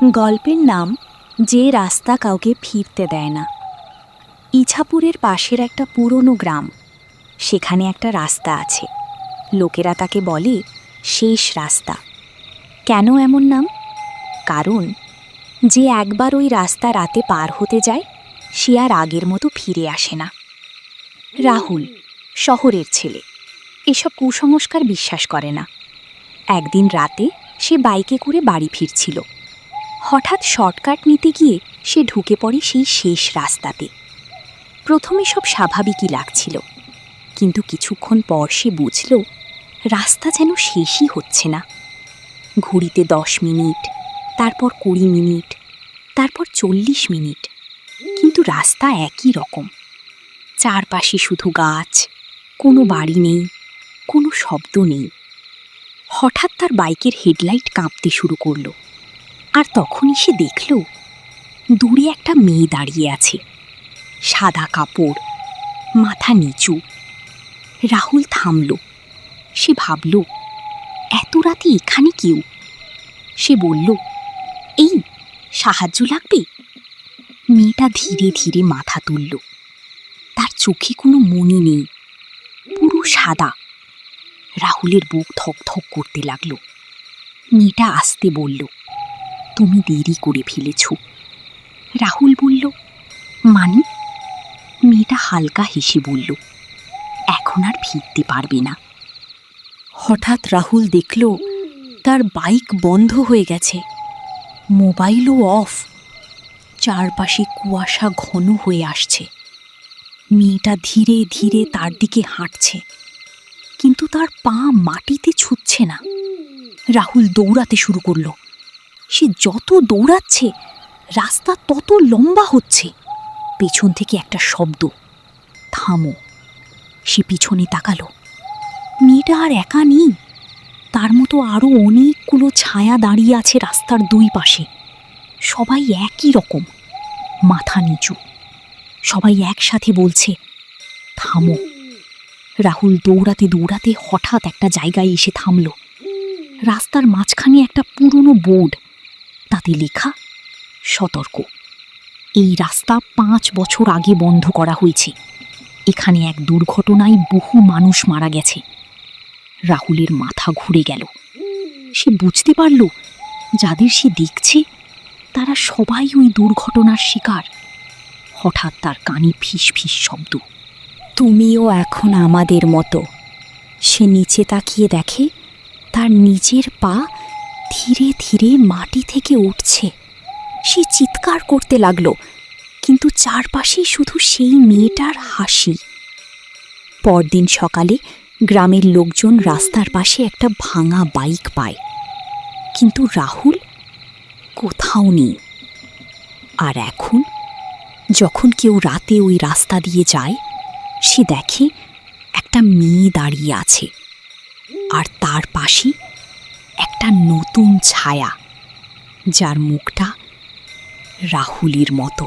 গল্পের নাম যে রাস্তা কাউকে ফিরতে দেয় না। ইছাপুরের পাশের একটা পুরনো গ্রাম, সেখানে একটা রাস্তা আছে। লোকেরা তাকে বলে শেষ রাস্তা। কেন এমন নাম? কারণ যে একবার ওই রাস্তা রাতে পার হতে যায় সে আর আগের মতো ফিরে আসে না। রাহুল শহরের ছেলে, এসব কুসংস্কার বিশ্বাস করে না। একদিন রাতে সে বাইকে করে বাড়ি ফিরছিল। হঠাৎ শর্টকাট নিতে গিয়ে সে ঢুকে পড়ে সেই শেষ রাস্তাতে। প্রথমে সব স্বাভাবিকই লাগছিল, কিন্তু কিছুক্ষণ পর সে বুঝল রাস্তা যেন শেষই হচ্ছে না। ঘড়িতে 10 মিনিট, তারপর 20 মিনিট, তারপর 40 মিনিট, কিন্তু রাস্তা একই রকম। চারপাশে শুধু গাছ, কোনো বাড়ি নেই, কোনো শব্দ নেই। হঠাৎ তার বাইকের হেডলাইট কাঁপতে শুরু করলো, আর তখনই সে দেখল দূরে একটা মেয়ে দাঁড়িয়ে আছে, সাদা কাপড়, মাথা নিচু। রাহুল থামল। সে ভাবল, এত রাতে এখানে কেউ? সে বলল, এই সাহায্য লাগবে? মেয়েটা ধীরে ধীরে মাথা তুলল। তার চোখে কোনো মনি নেই, পুরো সাদা। রাহুলের বুক ধকধক করতে লাগলো। মেয়েটা আস্তে বলল, তুমি দেরি করে ফেলেছ। রাহুল বলল, মানে? মেয়েটা হালকা হেসে বলল, এখন আর ফিরতে পারবে না। হঠাৎ রাহুল দেখল তার বাইক বন্ধ হয়ে গেছে, মোবাইলও অফ। চারপাশে কুয়াশা ঘন হয়ে আসছে। মেয়েটা ধীরে ধীরে তার দিকে হাঁটছে, কিন্তু তার পা মাটিতে ছুঁচ্ছে না। রাহুল দৌড়াতে শুরু করলো। সে যত দৌড়াচ্ছে রাস্তা তত লম্বা হচ্ছে। পেছন থেকে একটা শব্দ, থামো। সে পিছনে তাকালো। মেয়েটা আর একা নেই, তার মতো আরো অনেকগুলো ছায়া দাঁড়িয়ে আছে রাস্তার দুই পাশে। সবাই একই রকম, মাথা নিচু। সবাই একসাথে বলছে, থামো। রাহুল দৌড়াতে দৌড়াতে হঠাৎ একটা জায়গায় এসে থামল। রাস্তার মাঝখানে একটা পুরনো বোর্ড, তাতে লেখা, সতর্ক। এই রাস্তা 5 বছর আগে বন্ধ করা হয়েছে। এখানে এক দুর্ঘটনায় বহু মানুষ মারা গেছে। রাহুলের মাথা ঘুরে গেল। সে বুঝতে পারল যাদের সে দেখছে তারা সবাই ওই দুর্ঘটনার শিকার। হঠাৎ তার কানে ফিস ফিস শব্দ, তুমিও এখন আমাদের মতো। সে নিচে তাকিয়ে দেখে তার নিজের পা ধীরে ধীরে মাটি থেকে উঠছে। সে চিৎকার করতে লাগলো, কিন্তু চারপাশে শুধু সেই মেয়েটার হাসি। পরদিন সকালে গ্রামের লোকজন রাস্তার পাশে একটা ভাঙা বাইক পায়, কিন্তু রাহুল কোথাও নেই। আর এখন যখন কেউ রাতে ওই রাস্তা দিয়ে যায়, সে দেখে একটা মেয়ে দাঁড়িয়ে আছে, আর তার পাশে একটা নতুন ছায়া, যার মুখটা রাহুলের মতো।